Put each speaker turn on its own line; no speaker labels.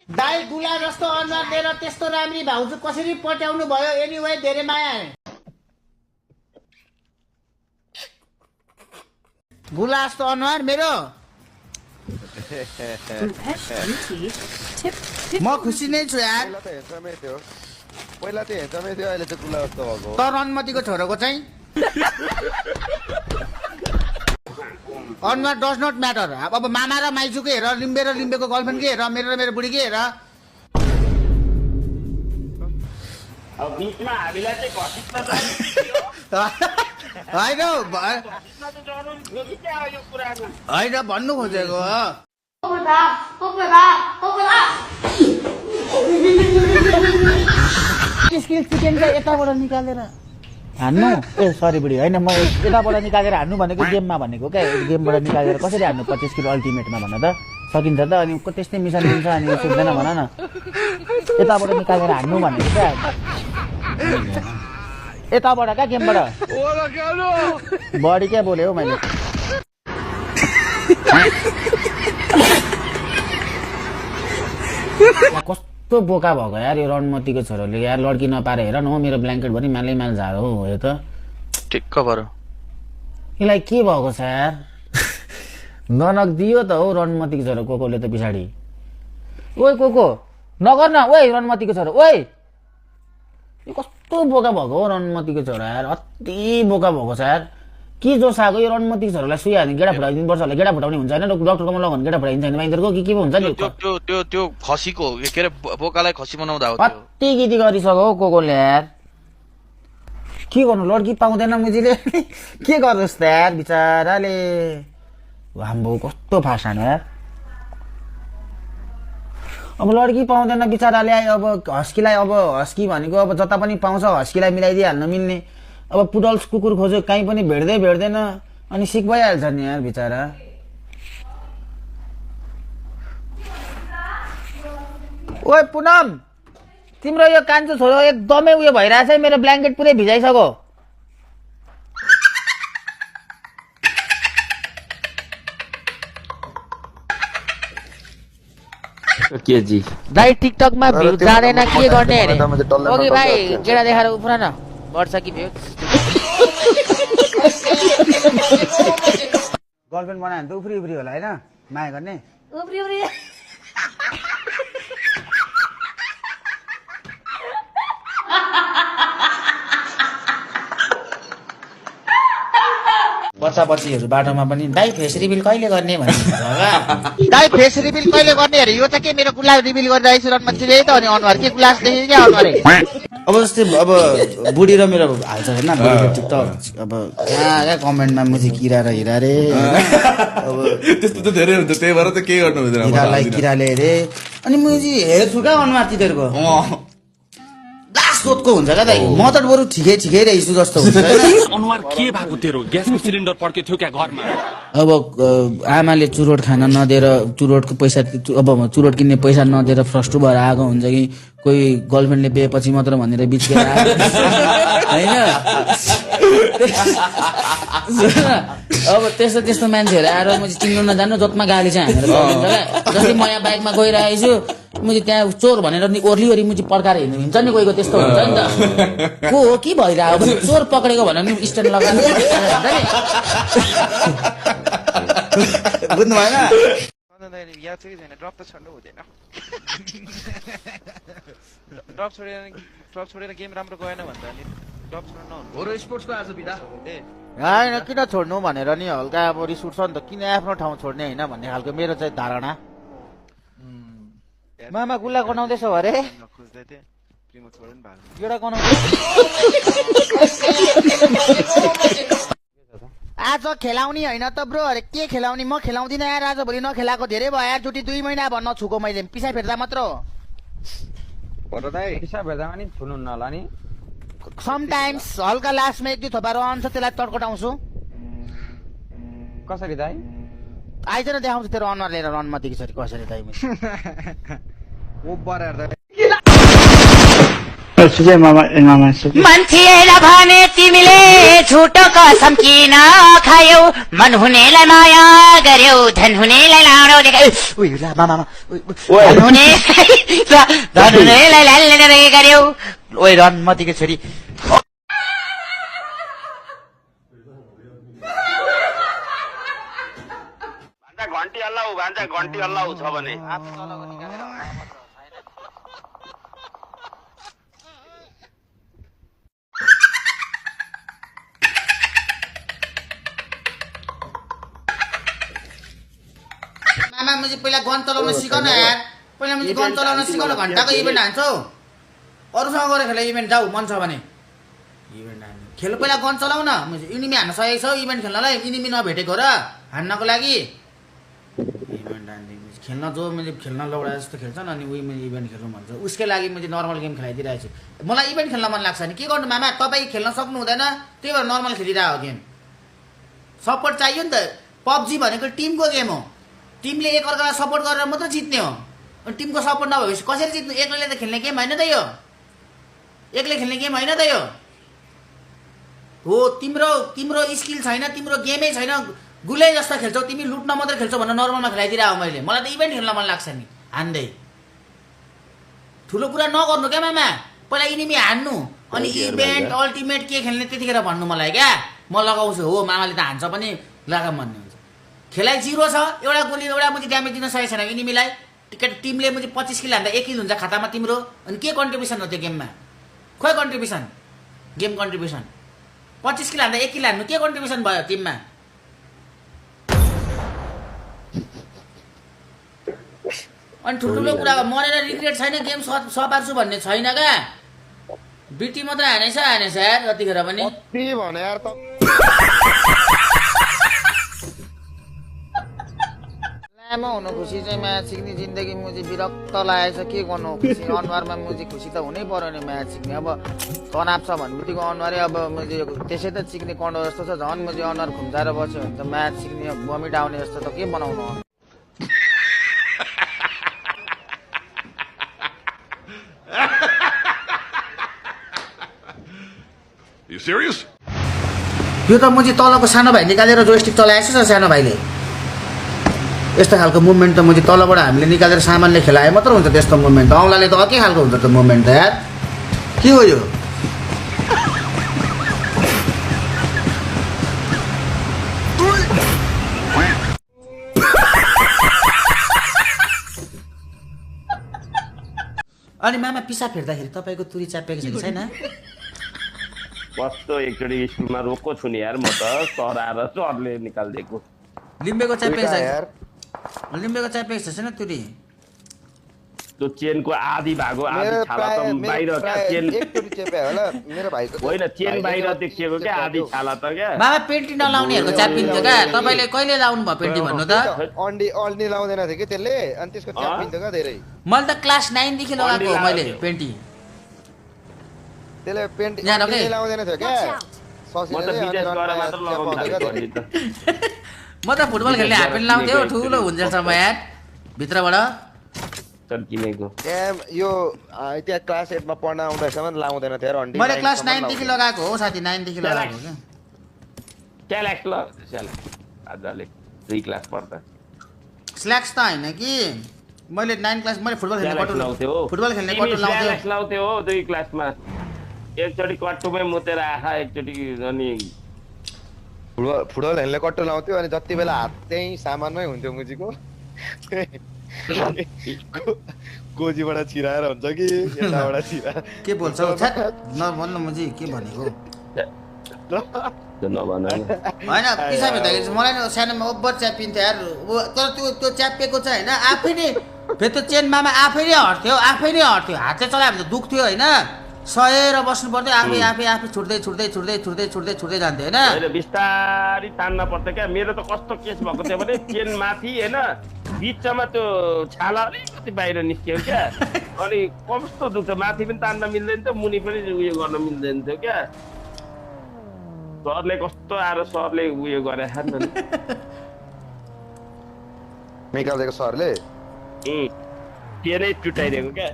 दाइ गुला जस्तो अनुहार लिएर त्यस्तो राम्री भाउजू कसरी पट्याउनु भयो एनीवे धेरै माया गुला जस्तो अनुहार मेरो म खुसी नै छु यार
पहिला त हेर्छमै थियो अहिले चाहिँ गुला जस्तो भएको
तर अनुमतिको छोरोको चाहिँ अनुहार डज नट म्याटर अब मामा र माइजूको हेर लिम्बे र लिम्बेको गर्लफ्रेन्डकै हेर मेरो र मेरो बुढीकै हेर होइन भन्नु खोजेको चिकन चाहिँ यताबाट निकालेर हान्नु ए सरी बुढी होइन म यताबाट निकालेर हान्नु भनेको गेममा भनेको क्या गेमबाट निकालेर कसरी हान्नु 25 किलो अल्टिमेटमा भन त सकिन्छ त अनि त्यस्तै मिसन दिन्छ अनि सोध्दैन भन न यताबाट निकालेर हान्नु भनेको क्या यताबाट क्या गेमबाट बडी क्या बोल्यो हौ मैले कस्तो बोका भएको यार यो रणमतीको छोरोले यार लड्की नपाएर हेर न मेरो ब्ल्याङ्केट भरि मालै माल झारो हो यो त
ठिक्क भरो
यसलाई के भएको छ यार ननक दियो त हो रणमतीको छोरो कोकोले त पछाडि ओइ कोको नगर न ओइ रणमतीको छोरो ओइ यो कस्तो बोका भएको हो रणमतीको छोरो यार अति बोका भएको छ यार के जोस आएको यो रणमतीको छोरोलाई सुई हाल्ने गेडा फुटाइदिनु पर्छ होला गेडा फुटाउने हुन्छ होइन डक्टरकोमा लग्यो भने गेडा फुटाइदिन्छ होइन माइन्दरको के हुन्छ नि
त्यो खसीको के अरे बोकालाई खसी बनाउँदा हो
कति गीति गरिसक्यो हौ कोकोले यार के गर्नु लड्की पाउँदैन मुजीले के गर्नुहोस् त यार बिचराले आम्बो कस्तो फासानो यार अब लड्की पाउँदैन बिचराले अब हस्कीलाई अब हस्की भनेको अब जता पनि पाउँछ हस्कीलाई मिलाइदिइहाल्न मिल्ने अब पुडल्स कुकुर खोज्यो कहीँ पनि भेट्दैन अनि सिक भइहाल्छ नि यार बिचरा ओए पुनम तिम्रो यो कान्छो छोरो एकदमै उयो भइरहेछ है मेरो ब्ल्याङ्केट पुरै भिजाइसक्यो
के जी
दाइ टिकटकमा भ्यू जाँदैन के गर्ने अरे ओके भाइ गेडा देखाएर उफ्र न बढ्छ कि भ्यू
गर्लफ्रेन्ड बनायो भने त उफ्री उफ्री होला होइन माया गर्ने
उफ्री उफ्री
बच्चा बच्चीहरू बाटोमा पनि दाइ फेस रिभिल कहिले गर्ने भन्ने दाइ फेस रिभिल कहिले गर्ने अरे यो त के मेरो गुलाब रिभिल गरिरहेको छु रणमतीले त अनि अनुहार के गुलास देखेको क्या अनुहार अब जस्तै अब बुढी र मेरो हाल्छ होइन अब कहाँ कमेन्टमा मुझे किरा र हिरा रे अब
त्यस्तो त धेरै हुन्छ त्यही भएर त के गर्नु हुँदैन
किरालाई किराले रे अनि मुझे हेर्छु क्या अनुहार तिनीहरूको सोधको हुन्छ क्या दाइ म त बरु ठिकै रहेछु जस्तो हुन्छ
अनुहार के भएको तेरो ग्यासको सिलिन्डर पड्के थियो क्या घरमा
अब आमाले चुरोट खान नदिएर चुरोटको पैसा अब चुरोट किन्ने पैसा नदिएर फ्रस्टु भएर आएको हुन्छ कि कोही गर्लफ्रेन्डले बिहेपछि मात्र भनेर बिचकेर होइन अब त्यस्तो मान्छेहरू आएर म चाहिँ चिन्नु नजान्नु जतमा गाली चाहिँ हानेर हुन्छ क्या जस्तै म यहाँ बाइकमा गइरहेको छु म त्यहाँ चोर भनेर नि ओर्ली म चाहिँ पड्काएर हिँड्नु हुन्छ नि कोहीको त्यस्तो हुन्छ नि त को हो के भइरहेको भने चोर पक्रेको भनेर नि स्ट्यान्ड लगाएर बुझ्नु भएन
याद छ कि छैन ड्रप त छड्नु हुँदैन ड्रप छोडेर गेम राम्रो गएन भन्दा अनि ड्रप छोड्नु नहुनु
होरो स्पोर्ट्सको आज बिदा
ए
होइन किन छोड्नु भनेर नि हल्का अब रिस उठ्छ नि त किन आफ्नो ठाउँ छोड्ने होइन भन्ने खालको मेरो चाहिँ धारणा मामा गुल्ला गनाउँदैछौ अरे
खोज्दै थिएँ प्रिमो छोड्नु भएको
एउटा गनाउँदै आज खेलाउने होइन त ब्रो अरे के खेलाउने म खेलाउँदिनँ यार आज भोलि नखेलाएको धेरै भयो यार चुटी 2 महिना भन्न छुको मैले पिसा फेर्दा मात्र हो
पिसा भेट्दामा नि छुनु नला नि
समटाइम्स हल्का लास्टमा 1-2 थोपा रहन्छ त्यसलाई तड्कटाउँछु
कसरी दाइ
आइज न देखाउँछु तेरो अनुहार लिएर रणमतीको छोरी कसरी दाइ
मान्छेलाई भने तिमीले झुटो कसम किन खायौ मन हुनेलाई माया गर्यौ धन हुनेलाई लाडो देखायौ धन हुने के गर्यौ ओइ रनमतीको छोरी
घन्टी हल्लाउ भान्जा घन्टी हल्लाउ छ भने
मामा मुझे पहिला गन चलाउन सिक न यार पहिला मुझे गन चलाउन सिक न घन्टाको इभेन्ट हान्छौ अरूसँग गएर खेल इभेन्ट जाऊ मन छ भने इभेन्ट हान्नु खेल पहिला गन चलाउ न मुझे इनिमी हान्न सकेको छौ इभेन्ट खेल्नलाई इनिमी नभेटेको र हान्नको लागि इभेन्ट हान्दिङ खेल्न जो मैले खेल्न लौडा जस्तो खेल्छन् अनि उही मैले इभेन्ट खेल्नु भन्छ उसकै लागि मैले नर्मल गेम खेलाइदिरहेको छु मलाई इभेन्ट खेल्न मन लाग्छ नि के गर्नु मामा तपाईँ खेल्न सक्नु हुँदैन त्यही भएर नर्मल खेलिरहेको गेम सपोर्ट चाहियो नि त पबजी भनेको टिमको गेम हो टिमले एकअर्कालाई सपोर्ट गरेर मात्र जित्ने हो अनि टिमको सपोर्ट नभएपछि कसरी जित्नु एक्लैले त खेल्ने गेम होइन त यो एक्लै खेल्ने गेम होइन त यो हो तिम्रो स्किल छैन तिम्रो गेमै छैन गुलै जस्तो खेल्छौ तिमी लुट्न मात्रै खेल्छौ भनेर नर्मलमा खेलाइदिरहेको मैले मलाई त इभेन्ट खेल्न मन लाग्छ नि हान्दै ठुलो कुरा नगर्नु क्या मामा पहिला इनिमी हान्नु अनि इभेन्ट अल्टिमेट के खेल्ने त्यतिखेर भन्नु मलाई क्या म लगाउँछु हो मामाले त हान्छ पनि लगाम भन्ने हुन्छ खेलाइ 0 छ एउटा गोली एउटा मुझे ड्यामेज दिन सकेको छैन इनिमीलाई टिमले मुझे 25 किल हान्दा 1 किल हुन्छ खातामा तिम्रो अनि के कन्ट्रिब्युसन हो त्यो गेममा खोइ कन्ट्रिब्युसन गेम कन्ट्रिब्युसन 25 किल हान्दा 1 किल हान्नु के कन्ट्रिब्युसन भयो टिममा अनि ठुल्ठुलो कुरा मरेर रिग्रेट छैन गेम सपार्छु भन्ने छैन क्या बिटी मात्रै हानेछ यार जतिखेर पनि
के भने यार त
लामो हुनु खुसी चाहिँ म्याच सिक्ने जिन्दगी मुझे विरक्त लागेको छ के गर्नु खुसी अनुहारमा मुझे खुसी त हुनै पर्यो नि म्याच सिक्ने अब तनाव छ भन्नेबित्तिको अनुहारै अब मुझे त्यसै त सिक्ने कन्डो जस्तो छ झन् मुझे अनुहार खुम्चाएर बस्यो भने त म्याच सिक्ने बमिट आउने जस्तो त के बनाउनु
You serious?
यो त मुझे तलको सानो भाइ निकालेर जोयस्टिक चलाएको छ सानो भाइले यस्तो खालको मुभमेन्ट त मुझे तलबाट हामीले निकालेर सामानले खेलाए मात्र हुन्छ त्यस्तो मुभमेन्ट औँलाले त अर्कै खालको हुन्छ त मुभमेन्ट त यार के हो यो अनि मामा पिसा फेर्दाखेरि तपाईँको तुरी च्यापेको छ कि छैन
कस्तो एकचोटि स्कुलमा रोको छु नि यार म त सर आएर सरले निकालिदिएको
लिम्बेको च्यापेको छ लिम्बेको च्यापेको छ छैन तुरी
त्यो चेनको आधी भागो आधी छाला त बाहिर क्या चेन
एकचोटि चेपे होला मेरो भाइको
होइन चेन बाहिर देखिएको क्या आधी छाला त क्या
मामा पेन्टी नलाउनेहरूको च्यापिन्थ्यो क्या तपाईँले कहिले लाउनु भयो पेन्टी भन्नु त
अन्डी लाउँदैन थियो कि त्यसले अनि त्यसको च्यापिन्थ्यो क्या धेरै
मैले त क्लास 9 देखि लगाएको हो मैले पेन्टी
त्यसले पेन्ट लाउँदैन थियो क्या
म त विदेश गएर मात्र लगाउँदै त
म त फुटबल खेल्ने हाफपेन्ट लाउँथ्यो ठुलो हुन्जेलसम्म यार भित्रबाट
तर किनेको
यो त्यहाँ क्लास 8 मा पढ्न आउँदासम्म लाउँदैन थियो अन्डी
मैले क्लास 9 देखि लगाएको हो साथी 9 देखि लगाएको हो
क्या स्यालेक्स ल स्यालेक्स आजले 3 क्लास पढ्दा
स्ल्याक्स त हैन कि मैले 9 क्लास मैले फुटबल खेल्ने कटु
लाउँथ्यो
फुटबल खेल्ने कटु लाउँथ्यो
स्यालेक्स लाउँथ्यो हो 2 क्लासमा एकचोटि कट्टुमै मुतेर आखा एकचोटि अनि
फुटबल खेल्ने कट्टु लाउँथ्यो अनि जति बेला हात त्यही सामानमै हुन्थ्यो मुजीको गोजीबाट छिराएर हुन्छ कि यताबाट छिरा
के बोल्छौ छ्याट नभन्नु मुजी के भनेको
नभन
हैन पिसा भेट्दाखेरि मलाई सानोमा ओभर च्यापिन्थ्यो यार तर त्यो च्यापेको चाहिँ हैन आफै नै फेरि त्यो चेन मामा आफै नै हट्थ्यो हातले चलायो भने त दुख्थ्यो हैन सहेर बस्नु पर्दै आफै छुट्दै जान्थ्यो हैन
हैन बिस्तारै तान्न पर्छ क्या मेरो त कस्तो केस भएको थियो भने चेन माथि हैन बिचमा त्यो छाला अलिकति बाहिर निस्क्यो क्या अनि कस्तो दुख्छ माथि पनि तान्न मिल्दैन थियो मुनि पनि उयो गर्न मिल्दैन थियो क्या सरले कस्तो आएर सरले उयो गरे खान
निकाल्दिएको सरले
चेनै चुटाइदिएको क्या